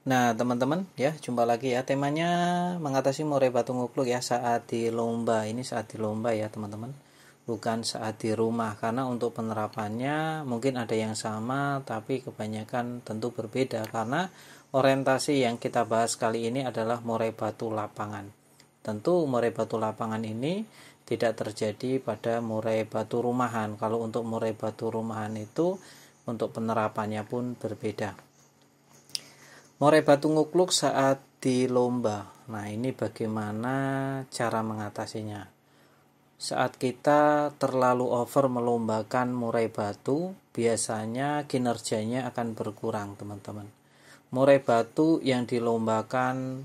Nah, teman-teman ya, jumpa lagi ya. Temanya mengatasi murai batu ngukluk ya saat di lomba. Ini saat di lomba ya, teman-teman. Bukan saat di rumah karena untuk penerapannya mungkin ada yang sama tapi kebanyakan tentu berbeda karena orientasi yang kita bahas kali ini adalah murai batu lapangan. Tentu murai batu lapangan ini tidak terjadi pada murai batu rumahan. Kalau untuk murai batu rumahan itu untuk penerapannya pun berbeda. Murai batu ngukluk saat di lomba. Nah, ini bagaimana cara mengatasinya. Saat kita terlalu over melombakan murai batu, biasanya kinerjanya akan berkurang, teman-teman. Murai batu yang dilombakan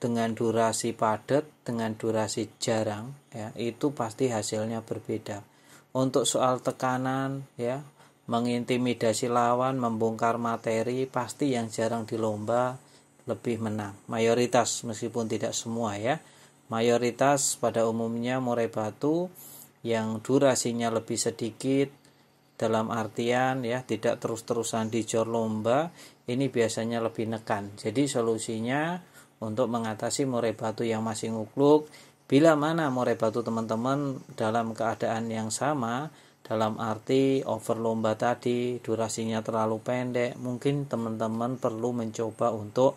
dengan durasi padat, dengan durasi jarang, ya, itu pasti hasilnya berbeda. Untuk soal tekanan, ya, mengintimidasi lawan, membongkar materi, pasti yang jarang dilomba lebih menang. Mayoritas, meskipun tidak semua ya. Mayoritas pada umumnya murai batu yang durasinya lebih sedikit, dalam artian ya tidak terus-terusan di jor lomba, ini biasanya lebih nekan. Jadi solusinya untuk mengatasi murai batu yang masih ngukluk, bila mana murai batu teman-teman dalam keadaan yang sama, dalam arti over lomba tadi, durasinya terlalu pendek, mungkin teman-teman perlu mencoba untuk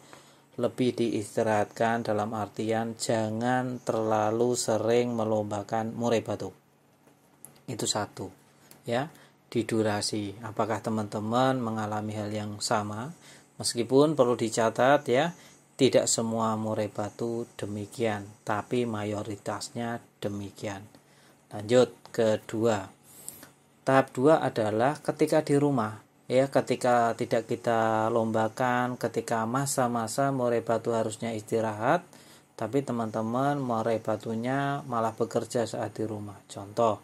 lebih diistirahatkan, dalam artian jangan terlalu sering melombakan murai batu. Itu satu ya, di durasi. Apakah teman-teman mengalami hal yang sama? Meskipun perlu dicatat ya, tidak semua murai batu demikian, tapi mayoritasnya demikian. Lanjut kedua. Tahap 2 adalah ketika di rumah, ya, ketika tidak kita lombakan, ketika masa-masa murai batu harusnya istirahat, tapi teman-teman murai batunya malah bekerja saat di rumah. Contoh,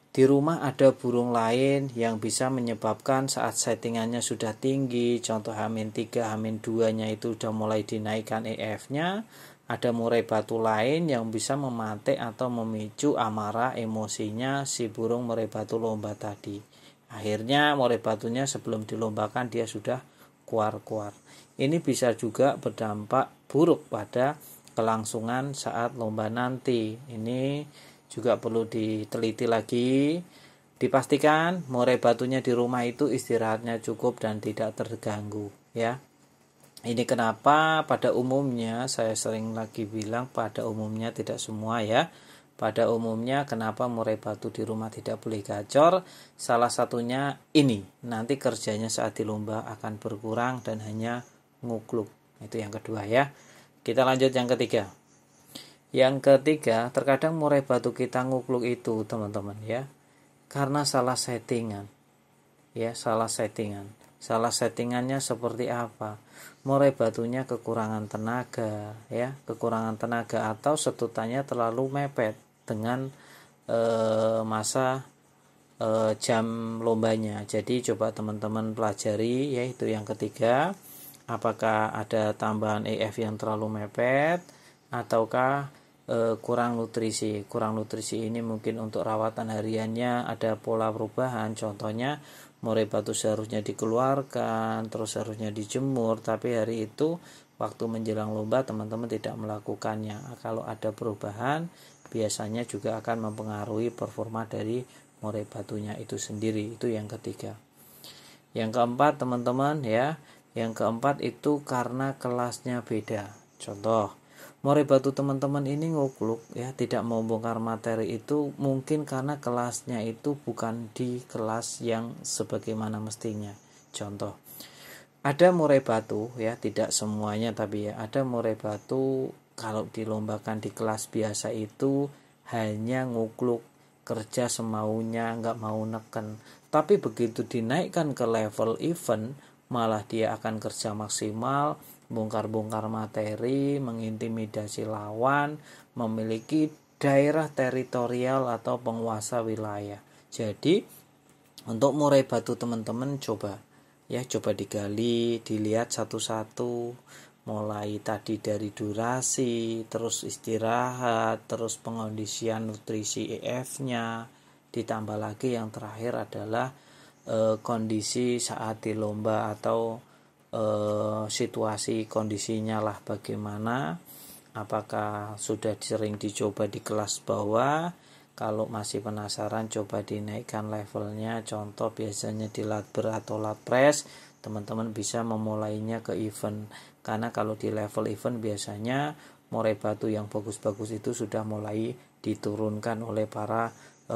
di rumah ada burung lain yang bisa menyebabkan saat settingannya sudah tinggi, contoh H-3, H-2 nya itu sudah mulai dinaikkan EF-nya, ada murai batu lain yang bisa memantik atau memicu amarah emosinya si burung murai batu lomba tadi. Akhirnya murai batunya sebelum dilombakan dia sudah kuar-kuar. Ini bisa juga berdampak buruk pada kelangsungan saat lomba nanti. Ini juga perlu diteliti lagi. Dipastikan murai batunya di rumah itu istirahatnya cukup dan tidak terganggu ya. Ini kenapa pada umumnya saya sering lagi bilang pada umumnya, tidak semua ya. Pada umumnya kenapa murai batu di rumah tidak boleh gacor? Salah satunya ini, nanti kerjanya saat di lomba akan berkurang dan hanya ngukluk. Itu yang kedua ya. Kita lanjut yang ketiga. Yang ketiga, terkadang murai batu kita ngukluk itu teman-teman ya, karena salah settingan. Ya, salah settingan. Salah settingannya seperti apa? Murai batunya kekurangan tenaga, ya, kekurangan tenaga atau setutannya terlalu mepet dengan masa jam lombanya. Jadi coba teman-teman pelajari, yaitu yang ketiga, apakah ada tambahan EF yang terlalu mepet ataukah kurang nutrisi. Kurang nutrisi ini mungkin untuk rawatan hariannya ada pola perubahan. Contohnya murai batu seharusnya dikeluarkan, terus seharusnya dijemur, tapi hari itu waktu menjelang lomba teman-teman tidak melakukannya. Kalau ada perubahan, biasanya juga akan mempengaruhi performa dari murai batunya itu sendiri. Itu yang ketiga. Yang keempat teman-teman ya, yang keempat itu karena kelasnya beda. Contoh, murai batu teman-teman ini ngukluk ya, tidak membongkar materi itu mungkin karena kelasnya itu bukan di kelas yang sebagaimana mestinya. Contoh, ada murai batu ya, tidak semuanya tapi ya, ada murai batu kalau dilombakan di kelas biasa itu hanya ngukluk, kerja semaunya, nggak mau neken. Tapi begitu dinaikkan ke level event, malah dia akan kerja maksimal, bongkar-bongkar materi, mengintimidasi lawan, memiliki daerah teritorial atau penguasa wilayah. Jadi untuk murai batu teman-teman coba digali, dilihat satu-satu, mulai tadi dari durasi, terus istirahat, terus pengondisian nutrisi EF-nya, ditambah lagi yang terakhir adalah kondisi saat di lomba atau situasi kondisinya lah bagaimana, apakah sudah sering dicoba di kelas bawah. Kalau masih penasaran, coba dinaikkan levelnya. Contoh biasanya di lat berat atau lat press, teman-teman bisa memulainya ke event. Karena kalau di level event biasanya murai batu yang bagus-bagus itu sudah mulai diturunkan oleh para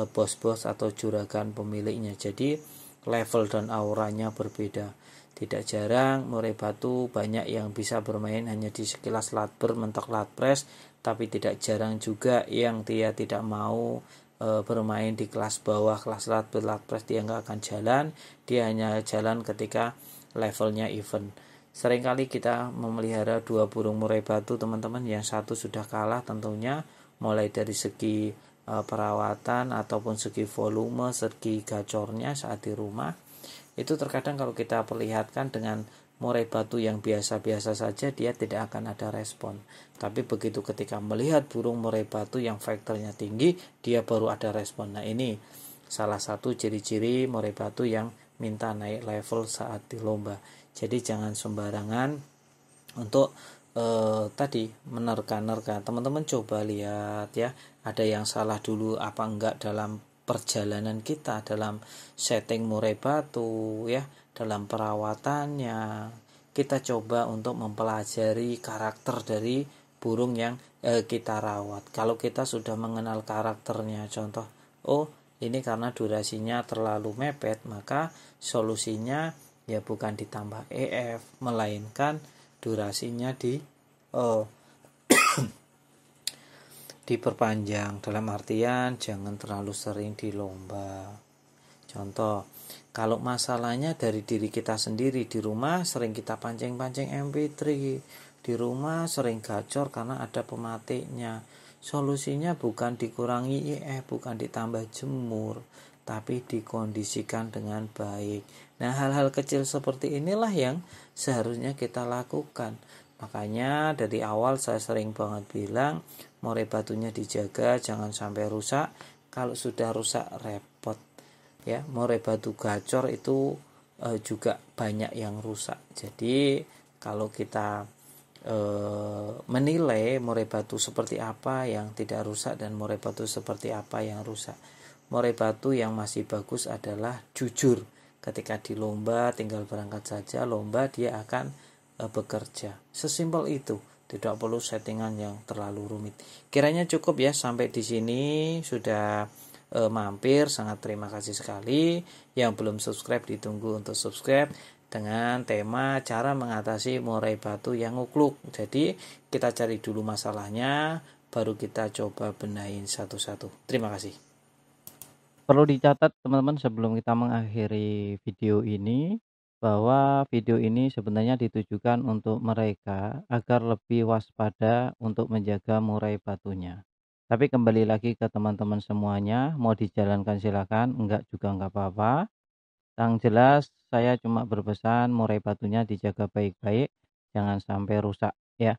bos-bos atau juragan pemiliknya. Jadi level dan auranya berbeda. Tidak jarang murai batu banyak yang bisa bermain hanya di sekilas lat ber mentok lat press, tapi tidak jarang juga yang dia tidak mau bermain di kelas bawah, kelas lat ber lat press dia nggak akan jalan, dia hanya jalan ketika levelnya event. Seringkali kita memelihara dua burung murai batu teman-teman, yang satu sudah kalah tentunya, mulai dari segi perawatan ataupun segi volume, segi gacornya saat di rumah. Itu terkadang kalau kita perlihatkan dengan murai batu yang biasa-biasa saja, dia tidak akan ada respon. Tapi begitu ketika melihat burung murai batu yang faktornya tinggi, dia baru ada respon. Nah, ini salah satu ciri-ciri murai batu yang minta naik level saat di lomba. Jadi jangan sembarangan untuk tadi menerka-nerka. Teman-teman coba lihat ya, ada yang salah dulu apa enggak dalam perjalanan kita, dalam setting murai batu ya, dalam perawatannya. Kita coba untuk mempelajari karakter dari burung yang kita rawat. Kalau kita sudah mengenal karakternya, contoh, oh ini karena durasinya terlalu mepet, maka solusinya ya bukan ditambah EF, melainkan durasinya diperpanjang, dalam artian jangan terlalu sering di lomba. Contoh, kalau masalahnya dari diri kita sendiri, di rumah sering kita pancing-pancing MP3, di rumah sering gacor karena ada pematiknya. Solusinya bukan dikurangi IF, bukan ditambah jemur, tapi dikondisikan dengan baik. Nah, hal-hal kecil seperti inilah yang seharusnya kita lakukan. Makanya dari awal saya sering banget bilang, murai batunya dijaga, jangan sampai rusak. Kalau sudah rusak repot ya. Murai batu gacor itu juga banyak yang rusak. Jadi kalau kita menilai murai batu seperti apa yang tidak rusak dan murai batu seperti apa yang rusak, murai batu yang masih bagus adalah jujur. Ketika di lomba tinggal berangkat saja lomba, dia akan bekerja. Sesimpel itu, tidak perlu settingan yang terlalu rumit. Kiranya cukup ya, sampai di sini sudah mampir. Sangat terima kasih sekali. Yang belum subscribe ditunggu untuk subscribe, dengan tema cara mengatasi murai batu yang ngukluk. Jadi kita cari dulu masalahnya, baru kita coba benahin satu-satu. Terima kasih. Perlu dicatat teman-teman sebelum kita mengakhiri video ini, bahwa video ini sebenarnya ditujukan untuk mereka agar lebih waspada untuk menjaga murai batunya. Tapi kembali lagi ke teman-teman semuanya, mau dijalankan silakan, enggak juga enggak apa-apa. Yang jelas saya cuma berpesan murai batunya dijaga baik-baik, jangan sampai rusak ya.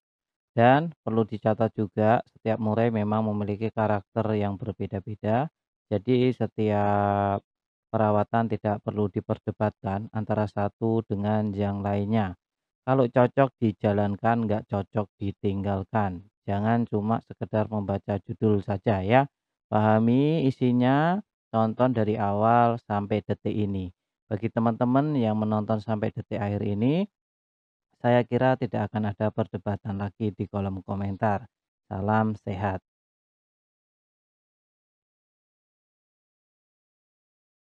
Dan perlu dicatat juga, setiap murai memang memiliki karakter yang berbeda-beda. Jadi setiap perawatan tidak perlu diperdebatkan antara satu dengan yang lainnya. Kalau cocok dijalankan, nggak cocok ditinggalkan. Jangan cuma sekedar membaca judul saja ya. Pahami isinya, tonton dari awal sampai detik ini. Bagi teman-teman yang menonton sampai detik akhir ini, saya kira tidak akan ada perdebatan lagi di kolom komentar. Salam sehat.